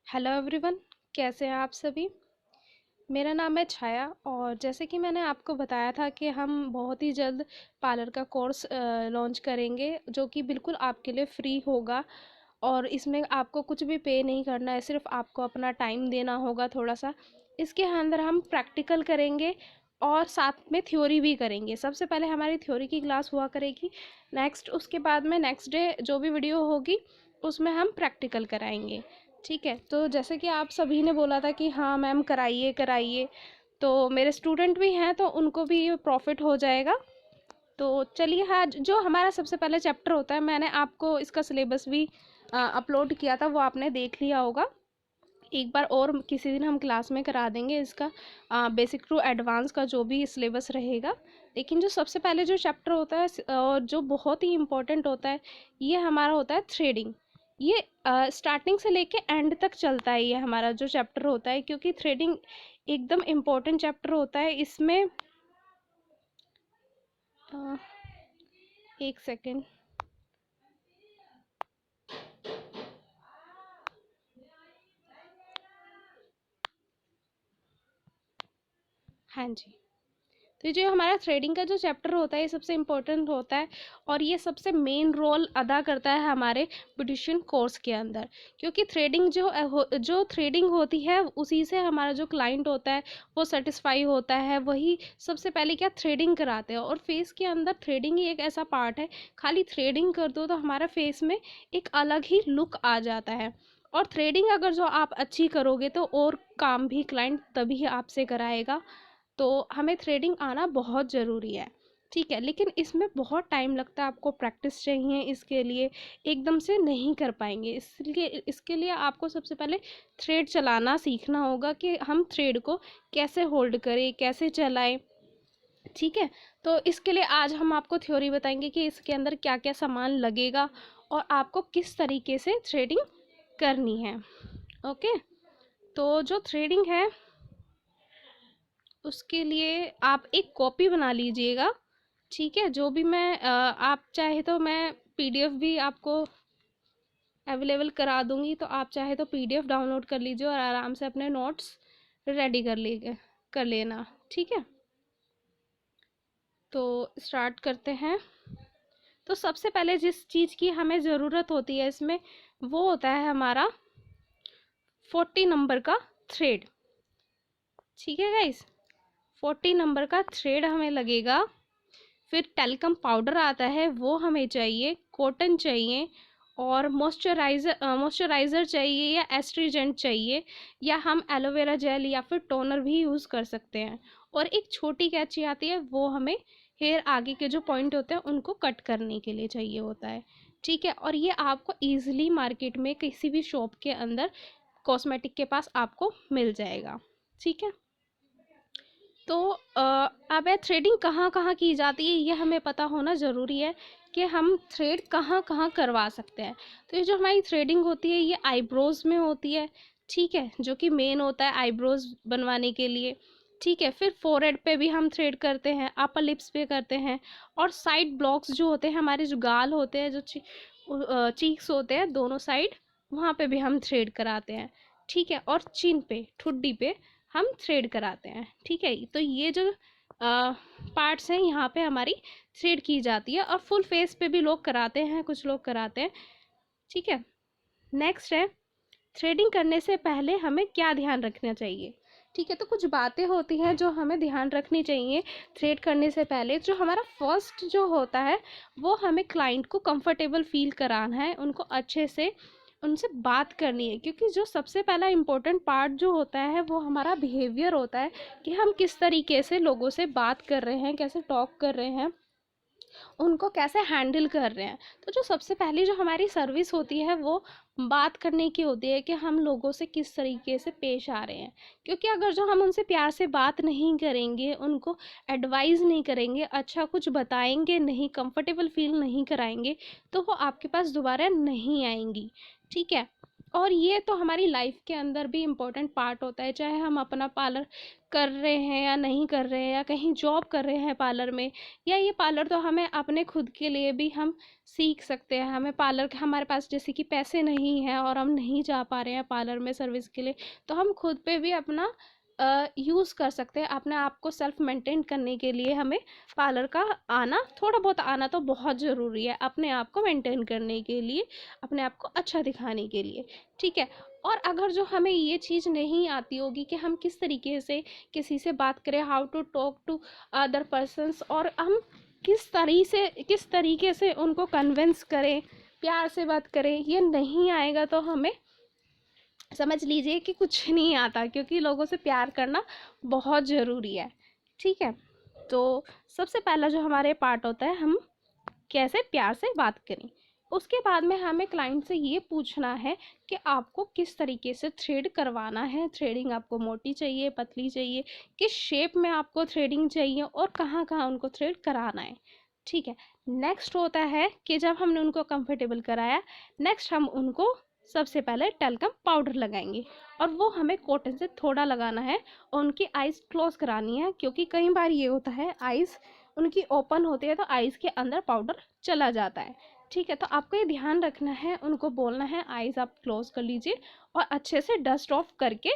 Hello everyone, कैसे हैं आप सभी। मेरा नाम है छाया और जैसे कि मैंने आपको बताया था कि हम बहुत ही जल्द पार्लर का कोर्स लॉन्च करेंगे जो कि बिल्कुल आपके लिए फ्री होगा। और इसमें आपको कुछ भी पे नहीं करना है, सिर्फ आपको अपना टाइम देना होगा थोड़ा सा। इसके अंदर हम प्रैक्टिकल करेंगे और साथ में थ्योरी भी करेंगे। सबसे पहले हमारी थ्योरी की क्लास हुआ करेगी, नेक्स्ट उसके बाद में नेक्स्ट डे जो भी वीडियो होगी उसमें हम प्रैक्टिकल कराएंगे। ठीक है, तो जैसे कि आप सभी ने बोला था कि हाँ मैम कराइए कराइए, तो मेरे स्टूडेंट भी हैं तो उनको भी ये प्रॉफिट हो जाएगा। तो चलिए, हाँ, जो हमारा सबसे पहले चैप्टर होता है, मैंने आपको इसका सिलेबस भी अपलोड किया था, वो आपने देख लिया होगा। एक बार और किसी दिन हम क्लास में करा देंगे इसका बेसिक टू एडवांस का जो भी सिलेबस रहेगा। लेकिन जो सबसे पहले जो चैप्टर होता है और जो बहुत ही इम्पोर्टेंट होता है, ये हमारा होता है थ्रेडिंग। ये स्टार्टिंग से लेके एंड तक चलता है, ये हमारा जो चैप्टर होता है, क्योंकि थ्रेडिंग एकदम इम्पोर्टेंट चैप्टर होता है। इसमें अ, एक सेकेंड। हाँ जी, तो ये जो हमारा थ्रेडिंग का जो चैप्टर होता है ये सबसे इम्पोर्टेंट होता है और ये सबसे मेन रोल अदा करता है हमारे ब्यूटिशियन कोर्स के अंदर। क्योंकि थ्रेडिंग जो थ्रेडिंग होती है उसी से हमारा जो क्लाइंट होता है वो सेटिस्फाई होता है। वही सबसे पहले क्या थ्रेडिंग कराते हैं, और फेस के अंदर थ्रेडिंग ही एक ऐसा पार्ट है, खाली थ्रेडिंग कर दो तो हमारा फेस में एक अलग ही लुक आ जाता है। और थ्रेडिंग अगर जो आप अच्छी करोगे तो और काम भी क्लाइंट तभी आपसे कराएगा। तो हमें थ्रेडिंग आना बहुत ज़रूरी है। ठीक है, लेकिन इसमें बहुत टाइम लगता है, आपको प्रैक्टिस चाहिए इसके लिए, एकदम से नहीं कर पाएंगे। इसके लिए आपको सबसे पहले थ्रेड चलाना सीखना होगा कि हम थ्रेड को कैसे होल्ड करें, कैसे चलाएं। ठीक है, तो इसके लिए आज हम आपको थ्योरी बताएंगे कि इसके अंदर क्या क्या सामान लगेगा और आपको किस तरीके से थ्रेडिंग करनी है। ओके, तो जो थ्रेडिंग है उसके लिए आप एक कॉपी बना लीजिएगा। ठीक है, जो भी मैं आप चाहे तो मैं पीडीएफ भी आपको अवेलेबल करा दूंगी, तो आप चाहे तो पीडीएफ डाउनलोड कर लीजिए और आराम से अपने नोट्स रेडी कर लेना। ठीक है, तो स्टार्ट करते हैं। तो सबसे पहले जिस चीज़ की हमें ज़रूरत होती है इसमें, वो होता है हमारा 40 नंबर का थ्रेड। ठीक है गाइस, 40 नंबर का थ्रेड हमें लगेगा। फिर टेल्कम पाउडर आता है वो हमें चाहिए, कॉटन चाहिए, और मॉइस्चराइज़र चाहिए या एस्ट्रीजेंट चाहिए, या हम एलोवेरा जेल या फिर टोनर भी यूज़ कर सकते हैं। और एक छोटी कैंची आती है, वो हमें हेयर आगे के जो पॉइंट होते हैं उनको कट करने के लिए चाहिए होता है। ठीक है, और ये आपको ईजिली मार्केट में किसी भी शॉप के अंदर कॉस्मेटिक के पास आपको मिल जाएगा। ठीक है, तो अब है थ्रेडिंग कहाँ कहाँ की जाती है, ये हमें पता होना ज़रूरी है कि हम थ्रेड कहाँ कहाँ करवा सकते हैं। तो ये जो हमारी थ्रेडिंग होती है ये आईब्रोज में होती है। ठीक है, जो कि मेन होता है आईब्रोज बनवाने के लिए। ठीक है, फिर फोरहेड पे भी हम थ्रेड करते हैं, अपर लिप्स पे करते हैं, और साइड ब्लॉक्स जो होते हैं, हमारे जो गाल होते हैं, जो चीक्स होते हैं दोनों साइड, वहाँ पे भी हम थ्रेड कराते हैं। ठीक है, और चिन पे, ठुड्डी पे हम थ्रेड कराते हैं। ठीक है, तो ये जो पार्ट्स हैं यहाँ पे हमारी थ्रेड की जाती है, और फुल फेस पे भी लोग कराते हैं, कुछ लोग कराते हैं। ठीक है, नेक्स्ट है थ्रेडिंग करने से पहले हमें क्या ध्यान रखना चाहिए। ठीक है, तो कुछ बातें होती हैं जो हमें ध्यान रखनी चाहिए थ्रेड करने से पहले। जो हमारा फर्स्ट जो होता है, वो हमें क्लाइंट को कंफर्टेबल फील कराना है, उनको अच्छे से उनसे बात करनी है। क्योंकि जो सबसे पहला इम्पोर्टेंट पार्ट जो होता है वो हमारा बिहेवियर होता है, कि हम किस तरीके से लोगों से बात कर रहे हैं, कैसे टॉक कर रहे हैं, उनको कैसे हैंडल कर रहे हैं। तो जो सबसे पहली जो हमारी सर्विस होती है वो बात करने की होती है, कि हम लोगों से किस तरीके से पेश आ रहे हैं। क्योंकि अगर जो हम उनसे प्यार से बात नहीं करेंगे, उनको एडवाइस नहीं करेंगे, अच्छा कुछ बताएंगे नहीं, कंफर्टेबल फील नहीं कराएंगे, तो वो आपके पास दोबारा नहीं आएंगी। ठीक है, और ये तो हमारी लाइफ के अंदर भी इम्पोर्टेंट पार्ट होता है, चाहे हम अपना पार्लर कर रहे हैं या नहीं कर रहे हैं, या कहीं जॉब कर रहे हैं पार्लर में, या ये पार्लर तो हमें अपने खुद के लिए भी हम सीख सकते हैं। हमें पार्लर के, हमारे पास जैसे कि पैसे नहीं हैं और हम नहीं जा पा रहे हैं पार्लर में सर्विस के लिए, तो हम खुद पे भी अपना यूज़ कर सकते हैं। अपने आप को सेल्फ मेंटेन करने के लिए हमें पार्लर का आना, थोड़ा बहुत आना तो बहुत ज़रूरी है अपने आप को मेंटेन करने के लिए, अपने आप को अच्छा दिखाने के लिए, ठीक है। और अगर जो हमें ये चीज़ नहीं आती होगी कि हम किस तरीके से किसी से बात करें, how to talk to other persons, और हम किस तरीके से उनको कन्विंस करें, प्यार से बात करें, ये नहीं आएगा तो हमें समझ लीजिए कि कुछ नहीं आता, क्योंकि लोगों से प्यार करना बहुत ज़रूरी है, ठीक है। तो सबसे पहला जो हमारे पार्ट होता है, हम कैसे प्यार से बात करें। उसके बाद में हमें क्लाइंट से ये पूछना है कि आपको किस तरीके से थ्रेड करवाना है, थ्रेडिंग आपको मोटी चाहिए, पतली चाहिए, किस शेप में आपको थ्रेडिंग चाहिए, और कहाँ कहाँ उनको थ्रेड कराना है, ठीक है। नेक्स्ट होता है कि जब हमने उनको कंफर्टेबल कराया, नेक्स्ट हम उनको सबसे पहले टैल्कम पाउडर लगाएंगे, और वो हमें कॉटन से थोड़ा लगाना है, और उनकी आइज़ क्लोज करानी है, क्योंकि कई बार ये होता है आइज़ उनकी ओपन होती है तो आइज़ के अंदर पाउडर चला जाता है, ठीक है। तो आपको ये ध्यान रखना है, उनको बोलना है आइज़ आप क्लोज कर लीजिए, और अच्छे से डस्ट ऑफ करके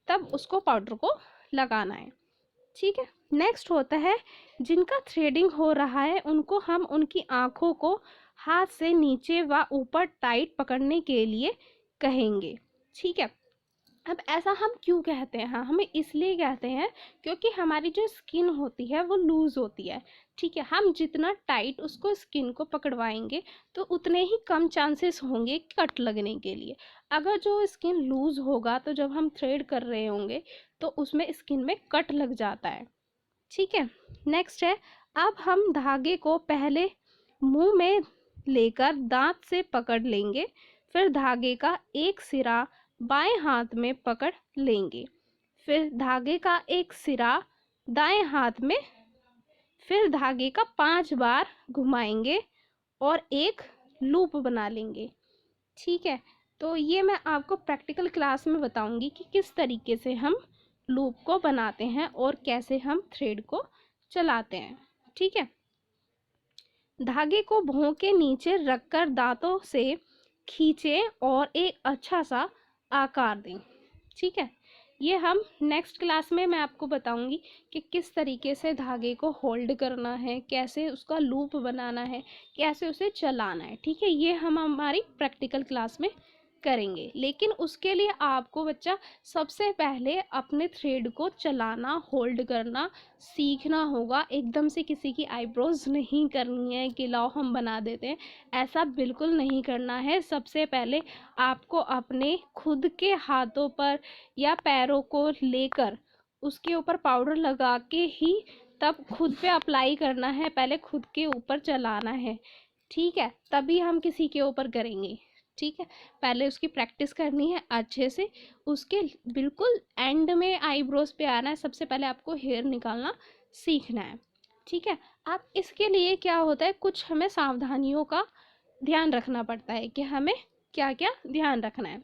तब उसको पाउडर को लगाना है, ठीक है। नेक्स्ट होता है, जिनका थ्रेडिंग हो रहा है उनको हम उनकी आँखों को हाथ से नीचे व ऊपर टाइट पकड़ने के लिए कहेंगे, ठीक है। अब ऐसा हम क्यों कहते हैं, हाँ हमें इसलिए कहते हैं क्योंकि हमारी जो स्किन होती है वो लूज़ होती है, ठीक है। हम जितना टाइट उसको स्किन को पकड़वाएंगे तो उतने ही कम चांसेस होंगे कट लगने के लिए। अगर जो स्किन लूज़ होगा तो जब हम थ्रेड कर रहे होंगे तो उसमें स्किन में कट लग जाता है, ठीक है। नेक्स्ट है, अब हम धागे को पहले मुंह में लेकर दांत से पकड़ लेंगे, फिर धागे का एक सिरा बाएं हाथ में पकड़ लेंगे, फिर धागे का एक सिरा दाएं हाथ में, फिर धागे का 5 बार घुमाएंगे और एक लूप बना लेंगे, ठीक है। तो ये मैं आपको प्रैक्टिकल क्लास में बताऊंगी कि किस तरीके से हम लूप को बनाते हैं और कैसे हम थ्रेड को चलाते हैं, ठीक है। धागे को भौं के नीचे रखकर दांतों से खींचें और एक अच्छा सा आकार दें, ठीक है। ये हम नेक्स्ट क्लास में मैं आपको बताऊंगी कि किस तरीके से धागे को होल्ड करना है, कैसे उसका लूप बनाना है, कैसे उसे चलाना है, ठीक है। ये हम हमारी प्रैक्टिकल क्लास में करेंगे, लेकिन उसके लिए आपको बच्चा सबसे पहले अपने थ्रेड को चलाना, होल्ड करना सीखना होगा। एकदम से किसी की आईब्रोज नहीं करनी है कि लाओ हम बना देते हैं, ऐसा बिल्कुल नहीं करना है। सबसे पहले आपको अपने खुद के हाथों पर या पैरों को लेकर उसके ऊपर पाउडर लगा के ही तब खुद पे अप्लाई करना है, पहले खुद के ऊपर चलाना है, ठीक है, तभी हम किसी के ऊपर करेंगे, ठीक है। पहले उसकी प्रैक्टिस करनी है अच्छे से, उसके बिल्कुल एंड में आईब्रोज पे आना है, सबसे पहले आपको हेयर निकालना सीखना है, ठीक है। अब इसके लिए क्या होता है, कुछ हमें सावधानियों का ध्यान रखना पड़ता है कि हमें क्या क्या ध्यान रखना है।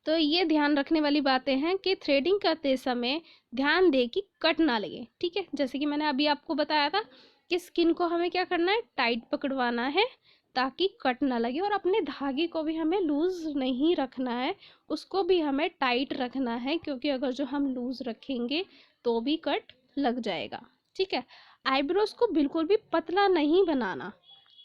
तो ये ध्यान रखने वाली बातें हैं कि थ्रेडिंग करते समय ध्यान दे कि कट ना लगे, ठीक है। जैसे कि मैंने अभी आपको बताया था कि स्किन को हमें क्या करना है, टाइट पकड़वाना है ताकि कट ना लगे, और अपने धागे को भी हमें लूज़ नहीं रखना है, उसको भी हमें टाइट रखना है, क्योंकि अगर जो हम लूज़ रखेंगे तो भी कट लग जाएगा, ठीक है। आईब्रोज को बिल्कुल भी पतला नहीं बनाना,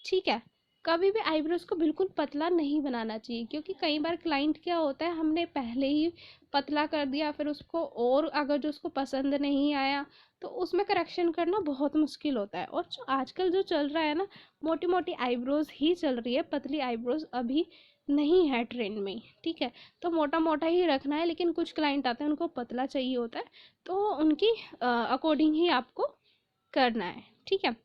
ठीक है। कभी भी आईब्रोज को बिल्कुल पतला नहीं बनाना चाहिए, क्योंकि कई बार क्लाइंट क्या होता है, हमने पहले ही पतला कर दिया, फिर उसको और अगर जो उसको पसंद नहीं आया तो उसमें करेक्शन करना बहुत मुश्किल होता है। और जो आजकल जो चल रहा है ना, मोटी मोटी आईब्रोज ही चल रही है, पतली आईब्रोज अभी नहीं है ट्रेंड में, ठीक है। तो मोटा मोटा ही रखना है, लेकिन कुछ क्लाइंट आते हैं उनको पतला चाहिए होता है, तो उनकी अकॉर्डिंग ही आपको करना है, ठीक है।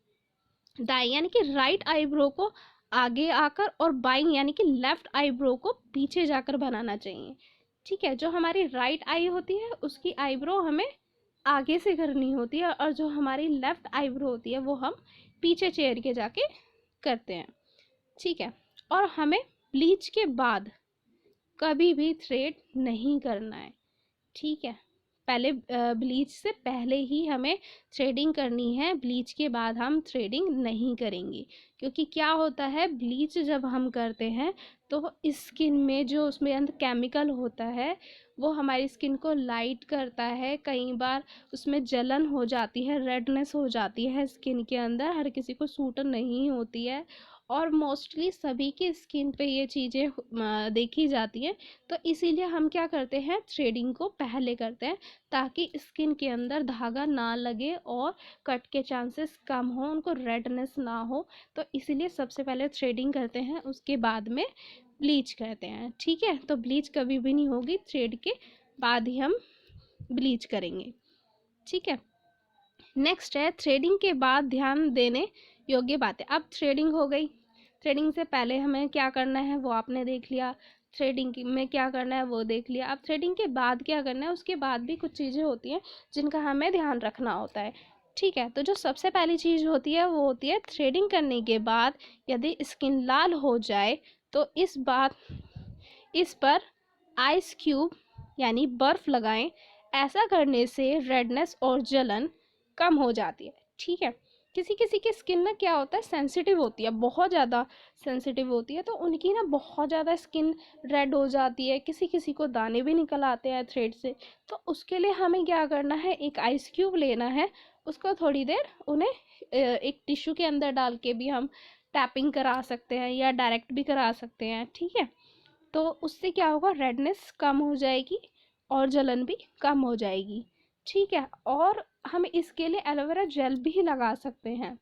दाएं यानी कि राइट आईब्रो को आगे आकर और बाईं यानी कि लेफ्ट आईब्रो को पीछे जाकर बनाना चाहिए, ठीक है। जो हमारी राइट आई होती है उसकी आईब्रो हमें आगे से करनी होती है, और जो हमारी लेफ्ट आईब्रो होती है वो हम पीछे चेयर के जाके करते हैं, ठीक है। और हमें ब्लीच के बाद कभी भी थ्रेड नहीं करना है, ठीक है। पहले ब्लीच से पहले ही हमें थ्रेडिंग करनी है, ब्लीच के बाद हम थ्रेडिंग नहीं करेंगे। क्योंकि क्या होता है, ब्लीच जब हम करते हैं तो स्किन में जो उसमें अंदर केमिकल होता है वो हमारी स्किन को लाइट करता है, कई बार उसमें जलन हो जाती है, रेडनेस हो जाती है स्किन के अंदर, हर किसी को सूट नहीं होती है। और मोस्टली सभी की स्किन पे ये चीज़ें देखी जाती हैं। तो इसीलिए हम क्या करते हैं, थ्रेडिंग को पहले करते हैं ताकि स्किन के अंदर धागा ना लगे और कट के चांसेस कम हो, उनको रेडनेस ना हो। तो इसीलिए सबसे पहले थ्रेडिंग करते हैं, उसके बाद में ब्लीच करते हैं, ठीक है। तो ब्लीच कभी भी नहीं होगी, थ्रेड के बाद ही हम ब्लीच करेंगे, ठीक है। नेक्स्ट है थ्रेडिंग के बाद ध्यान देने योग्य बातें। अब थ्रेडिंग हो गई, थ्रेडिंग से पहले हमें क्या करना है वो आपने देख लिया, थ्रेडिंग में क्या करना है वो देख लिया। अब थ्रेडिंग के बाद क्या करना है, उसके बाद भी कुछ चीज़ें होती हैं जिनका हमें ध्यान रखना होता है, ठीक है। तो जो सबसे पहली चीज़ होती है वो होती है थ्रेडिंग करने के बाद यदि स्किन लाल हो जाए तो इस पर आइस क्यूब यानी बर्फ़ लगाएं। ऐसा करने से रेडनेस और जलन कम हो जाती है, ठीक है। किसी किसी की स्किन ना क्या होता है, सेंसिटिव होती है, बहुत ज़्यादा सेंसिटिव होती है, तो उनकी ना बहुत ज़्यादा स्किन रेड हो जाती है, किसी किसी को दाने भी निकल आते हैं थ्रेड से। तो उसके लिए हमें क्या करना है, एक आइस क्यूब लेना है, उसको थोड़ी देर उन्हें एक टिश्यू के अंदर डाल के भी हम टैपिंग करा सकते हैं या डायरेक्ट भी करा सकते हैं, ठीक है। तो उससे क्या होगा, रेडनेस कम हो जाएगी और जलन भी कम हो जाएगी, ठीक है। और हम इसके लिए एलोवेरा जेल भी लगा सकते हैं,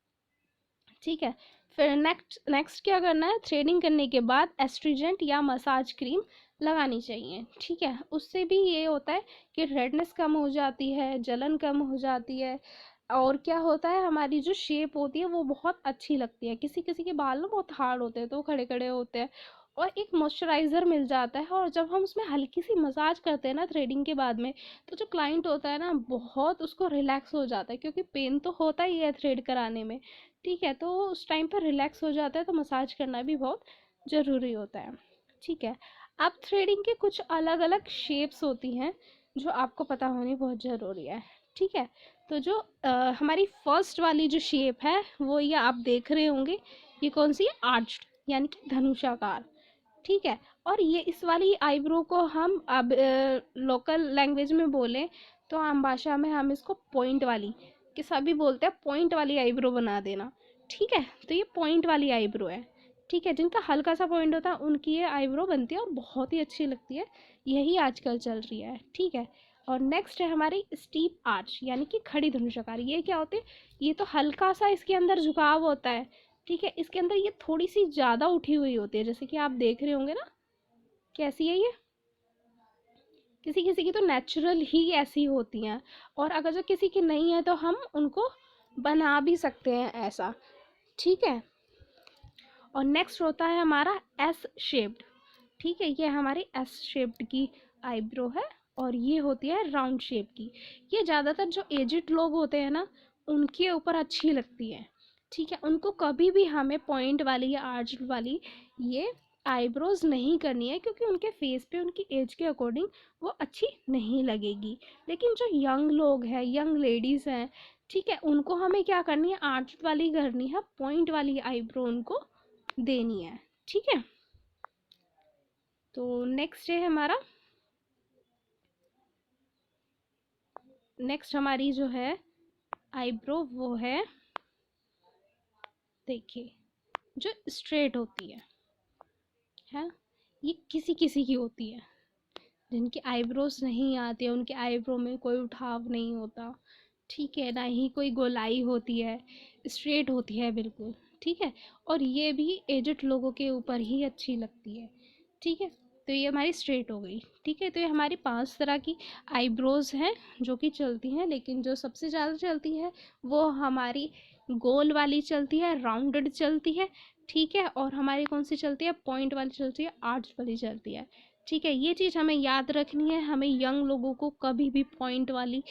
ठीक है। फिर नेक्स्ट क्या करना है, थ्रेडिंग करने के बाद एस्ट्रीजेंट या मसाज क्रीम लगानी चाहिए, ठीक है। उससे भी ये होता है कि रेडनेस कम हो जाती है, जलन कम हो जाती है, और क्या होता है, हमारी जो शेप होती है वो बहुत अच्छी लगती है। किसी किसी के बाल ना बहुत हार्ड होते हैं तो वो खड़े खड़े होते हैं, और एक मॉइस्चराइज़र मिल जाता है। और जब हम उसमें हल्की सी मसाज करते हैं ना थ्रेडिंग के बाद में, तो जो क्लाइंट होता है ना बहुत उसको रिलैक्स हो जाता है, क्योंकि पेन तो होता ही है थ्रेड कराने में, ठीक है। तो उस टाइम पर रिलैक्स हो जाता है, तो मसाज करना भी बहुत ज़रूरी होता है, ठीक है। अब थ्रेडिंग के कुछ अलग अलग शेप्स होती हैं जो आपको पता होनी बहुत ज़रूरी है, ठीक है। तो जो हमारी फर्स्ट वाली जो शेप है वो ये आप देख रहे होंगे, ये कौन सी है, आर्च्ड यानी कि धनुषाकार, ठीक है। और ये इस वाली आईब्रो को हम अब लोकल लैंग्वेज में बोलें तो आम भाषा में हम इसको पॉइंट वाली, कि सभी बोलते हैं पॉइंट वाली आईब्रो बना देना, ठीक है। तो ये पॉइंट वाली आईब्रो है, ठीक है। जिनका हल्का सा पॉइंट होता है उनकी ये आईब्रो बनती है और बहुत ही अच्छी लगती है, यही आजकल चल रही है, ठीक है। और नेक्स्ट है हमारी स्टीप आर्च यानी कि खड़ी धनुषाकार। ये क्या होते हैं, ये तो हल्का सा इसके अंदर झुकाव होता है, ठीक है। इसके अंदर ये थोड़ी सी ज़्यादा उठी हुई होती है, जैसे कि आप देख रहे होंगे ना, कैसी है ये, किसी किसी की तो नेचुरल ही ऐसी होती हैं, और अगर जो किसी की नहीं है तो हम उनको बना भी सकते हैं ऐसा, ठीक है। और नेक्स्ट होता है हमारा एस शेप्ड, ठीक है। ये हमारी एस शेप्ड की आईब्रो है, और ये होती है राउंड शेप की। ये ज़्यादातर जो एजिड लोग होते हैं ना उनके ऊपर अच्छी लगती है, ठीक है। उनको कभी भी हमें पॉइंट वाली या आर्च वाली ये आईब्रोज नहीं करनी है, क्योंकि उनके फेस पे उनकी एज के अकॉर्डिंग वो अच्छी नहीं लगेगी। लेकिन जो यंग लोग हैं, यंग लेडीज़ हैं, ठीक है, उनको हमें क्या करनी है, आर्च वाली करनी है, पॉइंट वाली आईब्रो उनको देनी है, ठीक है। तो नेक्स्ट है हमारा, नेक्स्ट हमारी जो है आईब्रो वो है, देखिए, जो स्ट्रेट होती है, ये किसी किसी की होती है। जिनकी आईब्रोज नहीं आती है, उनके आईब्रो में कोई उठाव नहीं होता, ठीक है, ना ही कोई गोलाई होती है, स्ट्रेट होती है बिल्कुल, ठीक है। और ये भी एजड लोगों के ऊपर ही अच्छी लगती है, ठीक है। तो ये हमारी स्ट्रेट हो गई, ठीक है। तो ये हमारी 5 तरह की आईब्रोज हैं जो कि चलती हैं, लेकिन जो सबसे ज़्यादा चलती है वो हमारी गोल वाली चलती है, राउंडेड चलती है, ठीक है। और हमारी कौन सी चलती है, पॉइंट वाली चलती है, आर्च वाली चलती है, ठीक है। ये चीज़ हमें याद रखनी है, हमें यंग लोगों को कभी भी पॉइंट वाली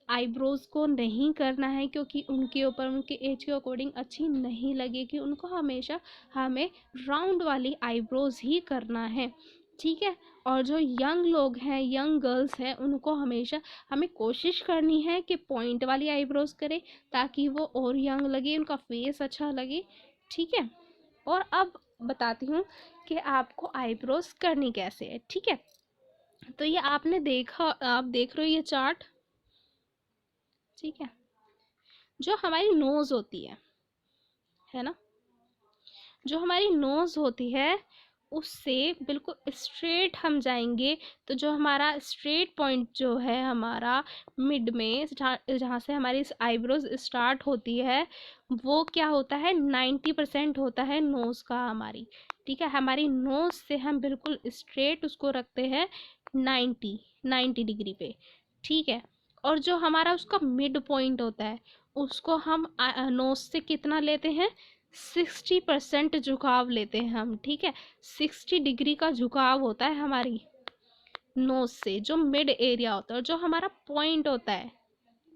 आईब्रोज को नहीं करना है, क्योंकि उनके ऊपर उनके एज के अकॉर्डिंग अच्छी नहीं लगेगी। उनको हमेशा हमें राउंड वाली आईब्रोज ही करना है, ठीक है। और जो यंग लोग हैं, यंग गर्ल्स हैं, उनको हमेशा हमें कोशिश करनी है कि पॉइंट वाली आईब्रोज करें ताकि वो और यंग लगे, उनका फेस अच्छा लगे। ठीक है। और अब बताती हूँ कि आपको आईब्रोज करनी कैसे है। ठीक है। तो ये आपने देखा, आप देख रहे हो ये चार्ट। ठीक है। जो हमारी नोज होती है ना, जो हमारी नोज होती है उससे बिल्कुल स्ट्रेट हम जाएंगे तो जो हमारा स्ट्रेट पॉइंट जो है हमारा मिड में, जहाँ से हमारी आईब्रोज स्टार्ट होती है, वो क्या होता है, 90% होता है नोज का हमारी। ठीक है। हमारी नोज से हम बिल्कुल स्ट्रेट उसको रखते हैं 90 डिग्री पे। ठीक है। और जो हमारा उसका मिड पॉइंट होता है उसको हम नोज से कितना लेते हैं, 60% झुकाव लेते हैं हम। ठीक है। 60 डिग्री का झुकाव होता है हमारी नोज से, जो मिड एरिया होता है। और जो हमारा पॉइंट होता है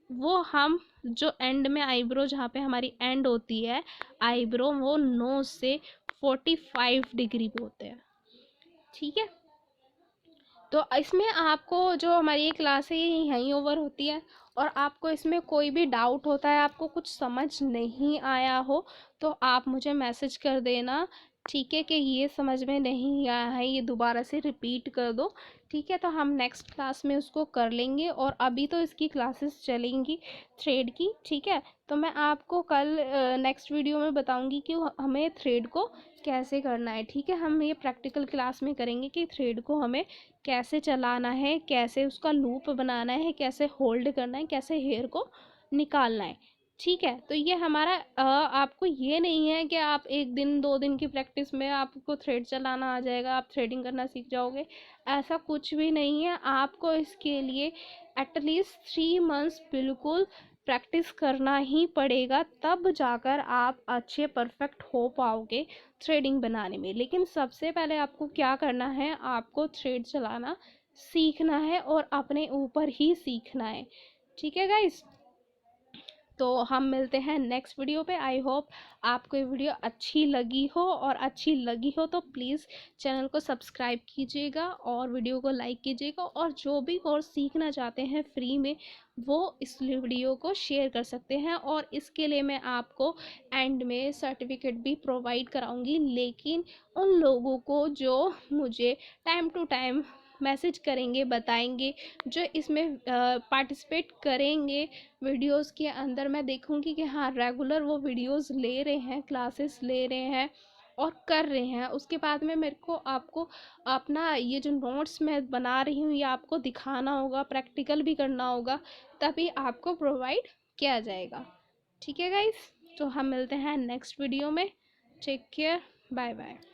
वो हम जो एंड में आईब्रो, जहाँ पे हमारी एंड होती है आईब्रो, वो नोज से 45 डिग्री पे होते हैं। ठीक है। तो इसमें आपको जो हमारी ये क्लास है ये यहीं ओवर होती है। और आपको इसमें कोई भी डाउट होता है, आपको कुछ समझ नहीं आया हो तो आप मुझे मैसेज कर देना। ठीक है, कि ये समझ में नहीं आया है, ये दोबारा से रिपीट कर दो। ठीक है। तो हम नेक्स्ट क्लास में उसको कर लेंगे। और अभी तो इसकी क्लासेस चलेंगी थ्रेड की। ठीक है। तो मैं आपको कल नेक्स्ट वीडियो में बताऊंगी कि हमें थ्रेड को कैसे करना है। ठीक है। हम ये प्रैक्टिकल क्लास में करेंगे कि थ्रेड को हमें कैसे चलाना है, कैसे उसका लूप बनाना है, कैसे होल्ड करना है, कैसे हेयर को निकालना है। ठीक है। तो ये हमारा आपको ये नहीं है कि आप 1 दिन 2 दिन की प्रैक्टिस में आपको थ्रेड चलाना आ जाएगा, आप थ्रेडिंग करना सीख जाओगे। ऐसा कुछ भी नहीं है। आपको इसके लिए एटलीस्ट 3 मंथ्स बिल्कुल प्रैक्टिस करना ही पड़ेगा, तब जाकर आप अच्छे परफेक्ट हो पाओगे थ्रेडिंग बनाने में। लेकिन सबसे पहले आपको क्या करना है, आपको थ्रेड चलाना सीखना है और अपने ऊपर ही सीखना है। ठीक है गाइस। तो हम मिलते हैं नेक्स्ट वीडियो पे। आई होप आपको ये वीडियो अच्छी लगी हो, और अच्छी लगी हो तो प्लीज़ चैनल को सब्सक्राइब कीजिएगा और वीडियो को लाइक कीजिएगा। और जो भी कोर्स सीखना चाहते हैं फ्री में, वो इस वीडियो को शेयर कर सकते हैं। और इसके लिए मैं आपको एंड में सर्टिफिकेट भी प्रोवाइड कराऊंगी, लेकिन उन लोगों को जो मुझे टाइम टू टाइम मैसेज करेंगे, बताएंगे, जो इसमें पार्टिसिपेट करेंगे वीडियोस के अंदर। मैं देखूंगी कि हाँ रेगुलर वो वीडियोस ले रहे हैं, क्लासेस ले रहे हैं और कर रहे हैं। उसके बाद में मेरे को आपको अपना ये जो नोट्स मैं बना रही हूँ ये आपको दिखाना होगा, प्रैक्टिकल भी करना होगा, तभी आपको प्रोवाइड किया जाएगा। ठीक है गाइस। तो हम मिलते हैं नेक्स्ट वीडियो में। Take care, bye bye.